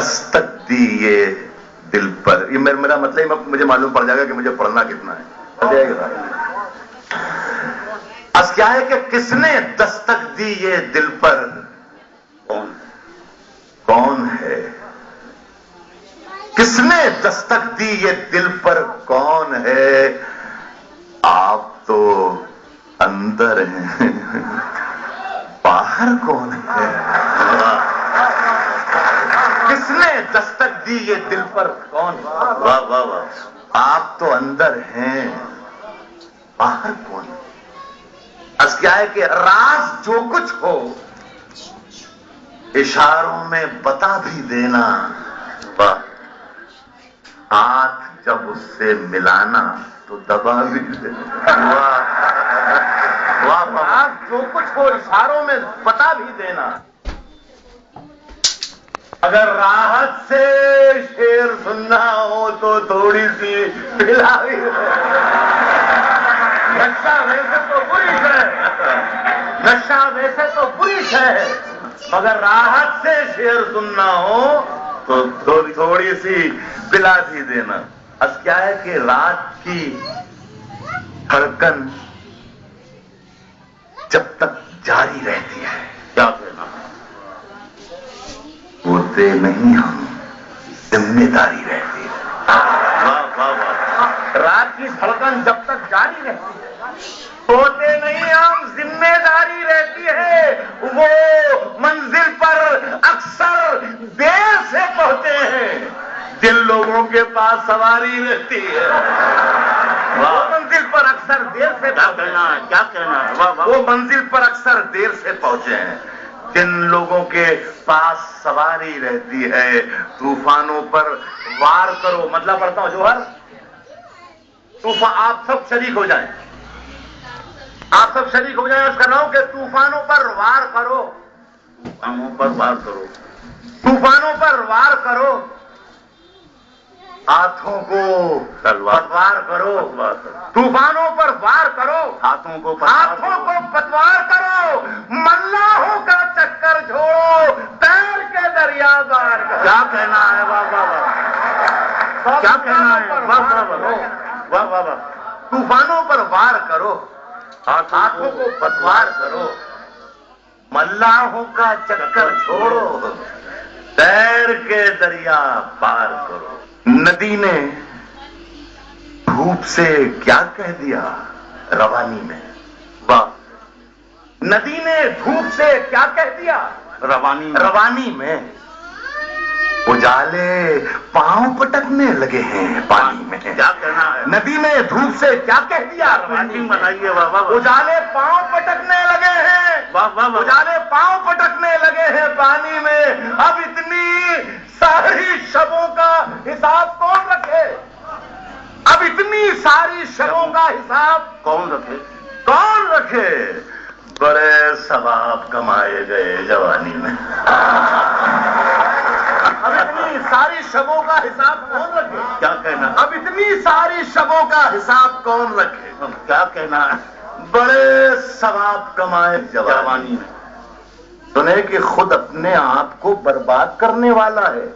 دستک دی یہ دل پر، یہ میرا مطلب مجھے معلوم پڑ جائے گا کہ مجھے پڑھنا کتنا ہے. از کیا ہے کہ کس نے دستک دی یہ دل پر؟ کون ہے؟ کس نے دستک دی یہ دل پر کون ہے؟ آپ تو اندر ہیں، باہر کون ہے؟ کس نے دستک دی یہ دل پر کون؟ واہ واہ واہ. آپ تو اندر ہیں، باہر کون ہے؟ از کیا ہے کہ راز جو کچھ ہو اشاروں میں بتا بھی دینا. واہ. ہاتھ جب اس سے ملانا تو دبا بھی دینا. واہ واہ. راز جو کچھ ہو اشاروں میں بتا بھی دینا. اگر راحت سے شعر سننا ہو تو تھوڑی سی پلا بھی. نشہ ویسے تو بری ہے، نشہ ویسے تو بری ہے، مگر راحت سے شعر سننا ہو تو تھوڑی سی پلا بھی دینا. از کیا ہے کہ رات کی دھڑکن جب تک جاری رہتی ہے، کیا کہنا ہوتے نہیں ہم، ذمہ داری رہتی ہے. واہ واہ واہ. رات کی دھڑکن جب تک جاری رہتی ہے ہوتے نہیں ہم، ذمہ داری رہتی ہے. وہ منزل پر اکثر دیر سے پہنچے ہیں جن لوگوں کے پاس سواری رہتی ہے. وہ منزل پر اکثر دیر سے کیا کہنا ہے. وہ منزل پر اکثر دیر سے پہنچے ہیں جن لوگوں کے پاس سواری رہتی ہے. طوفانوں پر وار کرو. مطلب پڑھتا ہوں جوہر. طوفان آپ سب شریک ہو جائیں، آپ سب شریک ہو جائیں. عرض کر رہا ہوں کہ طوفانوں پر وار کرو، طوفانوں پر وار کرو، طوفانوں پر وار کرو. ہاتھوں کو پتوار کرو، طوفانوں پر وار کرو. ہاتھوں کو پتوار کرو. ملاحوں کا چکر چھوڑو، تیر کے دریا بار کرو. کیا کہنا ہے. واہ واہ واہ. کیا کہنا ہے. واہ واہ واہ. واہ واہ واہ. طوفانوں پر وار کرو، ہاتھوں کو پتوار کرو. ملاحوں کا چکر چھوڑو، تیر کے دریا پار کرو. ندی نے دھوپ سے کیا کہہ دیا روانی میں. واہ. ندی نے دھوپ سے کیا کہہ دیا روانی میں. اجالے پاؤں پٹکنے لگے ہیں پانی میں. کیا کہنا ہے. ندی نے دھوپ سے کیا کہہ دیا روانی بنائیے. اجالے پاؤں پٹکنے لگے ہیں. اجالے پاؤں پٹکنے لگے ہیں پانی میں. اب اتنی ساری شبوں کا حساب کون رکھے. اب اتنی ساری شبوں کا حساب کون رکھے. کون رکھے. بڑے ثواب کمائے گئے جوانی میں. اب اتنی ساری شبوں کا حساب کون رکھے. کیا کہنا. اب اتنی ساری شبوں کا حساب کون رکھے. کیا کہنا ہے. بڑے ثواب کمائے جوانی میں. سنے کہ خود اپنے آپ کو برباد کرنے والا ہے.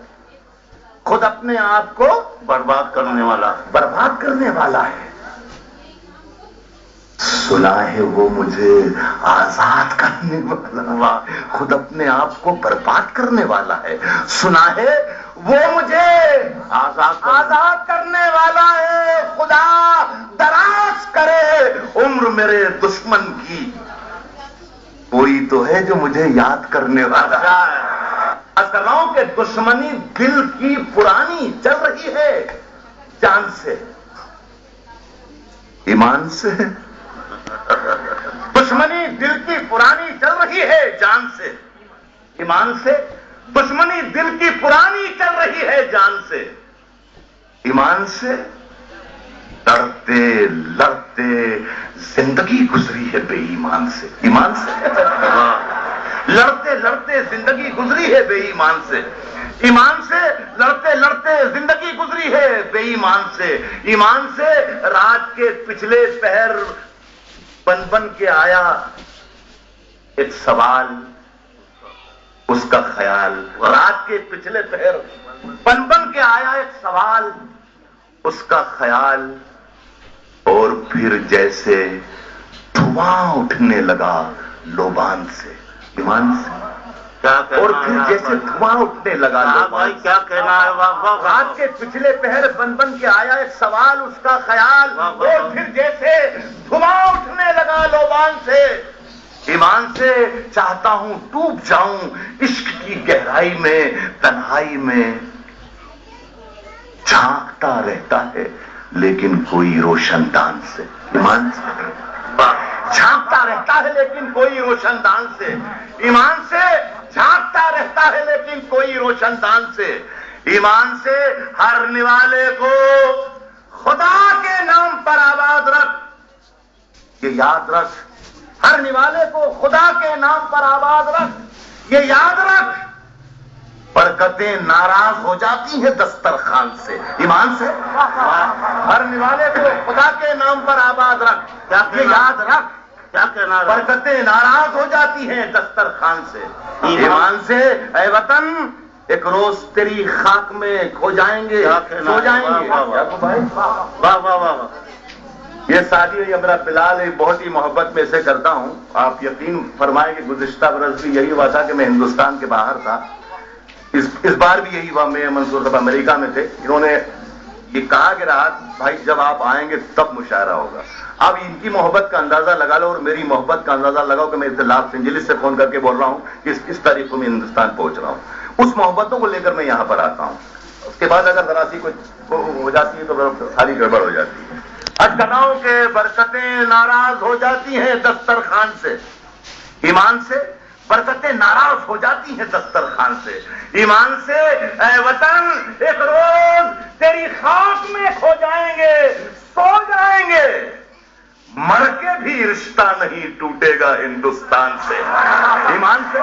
خود اپنے آپ کو برباد کرنے والا ہے. سنا ہے وہ مجھے آزاد کرنے والا. خود اپنے آپ کو برباد کرنے والا ہے. سنا ہے وہ مجھے آزاد کرنے والا ہے. خدا دراز کرے عمر میرے دشمن کی. کوئی تو ہے جو مجھے یاد کرنے والا ہے. عرض کر رہا ہوں کہ دشمنی دل کی پرانی چل رہی ہے جان سے ایمان سے. دشمنی دل کی پرانی چل رہی ہے جان سے ایمان سے. دشمنی دل کی پرانی چل رہی ہے جان سے ایمان سے. لڑتے لڑتے زندگی گزری ہے بے ایمان سے ایمان سے. لڑتے لڑتے زندگی گزری ہے بے ایمان سے ایمان سے. لڑتے لڑتے زندگی گزری ہے بے ایمان سے ایمان سے. رات کے پچھلے پہر بن بن کے آیا ایک سوال، اس کا خیال. رات رات کے پچھلے پہر بن بن کے آیا ایک سوال، اس کا خیال، اور پھر جیسے دھواں اٹھنے لگا لوبان سے، ایمان سے، اور پھر جیسے دھواں اٹھنے لگا بھائی کیا کہنا ہے؟ رات کے پچھلے پہر بن بن کے آیا ایک سوال، اس کا خیال، اور پھر جیسے دھواں اٹھنے لگا لوبان سے، ایمان سے چاہتا ہوں ڈوب جاؤں عشق کی گہرائی میں، تنہائی میں، جھانکتا رہتا ہے لیکن کوئی روشن دان سے، ایمان سے جھانکتا رہتا ہے لیکن کوئی روشن دان سے، ایمان سے جھانکتا رہتا ہے لیکن کوئی روشن دان سے، ایمان سے ہر نوالے کو خدا کے نام پر آباد رکھ، یہ یاد رکھ، ہر نوالے کو خدا کے نام پر آباد رکھ، یہ یاد رکھ، برکتیں ناراض ہو جاتی ہیں دسترخوان سے، ایمان سے ہر نوالے کو خدا کے نام پر آباد رکھ، یہ یاد رکھ، کیا کہنا ہے؟ برکتیں ناراض ہو جاتی ہیں دسترخوان سے، ایمان سے اے وطن ایک روز تیری خاک میں کھو جائیں گے، سو جائیں گے۔ واہ واہ واہ، یہ شادی ہمارا بلال بہت ہی محبت میں اسے کرتا ہوں، آپ یقین فرمائیں کہ گزشتہ برس بھی یہی ہوا تھا کہ میں ہندوستان کے باہر تھا، اس بار بھی یہی ہوا، میں منصور صاحب امریکہ میں تھے، انہوں نے یہ کہا کہ رات بھائی جب آپ آئیں گے تب مشاعرہ ہوگا۔ اب ان کی محبت کا اندازہ لگا لو اور میری محبت کا اندازہ لگاؤ کہ میں لاس اینجلس سے فون کر کے بول رہا ہوں کہ اس تاریخ کو میں ہندوستان پہنچ رہا ہوں، اس محبتوں کو لے کر میں یہاں پر آتا ہوں، اس کے بعد اگر ذرا سی کوئی ہو جاتی ہے تو ساری گڑبڑ ہو جاتی ہے۔ اجگناؤں کے برکتیں ناراض ہو جاتی ہیں دسترخوان سے، ایمان سے برکتیں ناراض ہو جاتی ہیں دسترخوان سے، ایمان سے اے وطن ایک روز تیری خاک میں کھو جائیں گے، سو جائیں گے، مر کے بھی رشتہ نہیں ٹوٹے گا ہندوستان سے، ایمان سے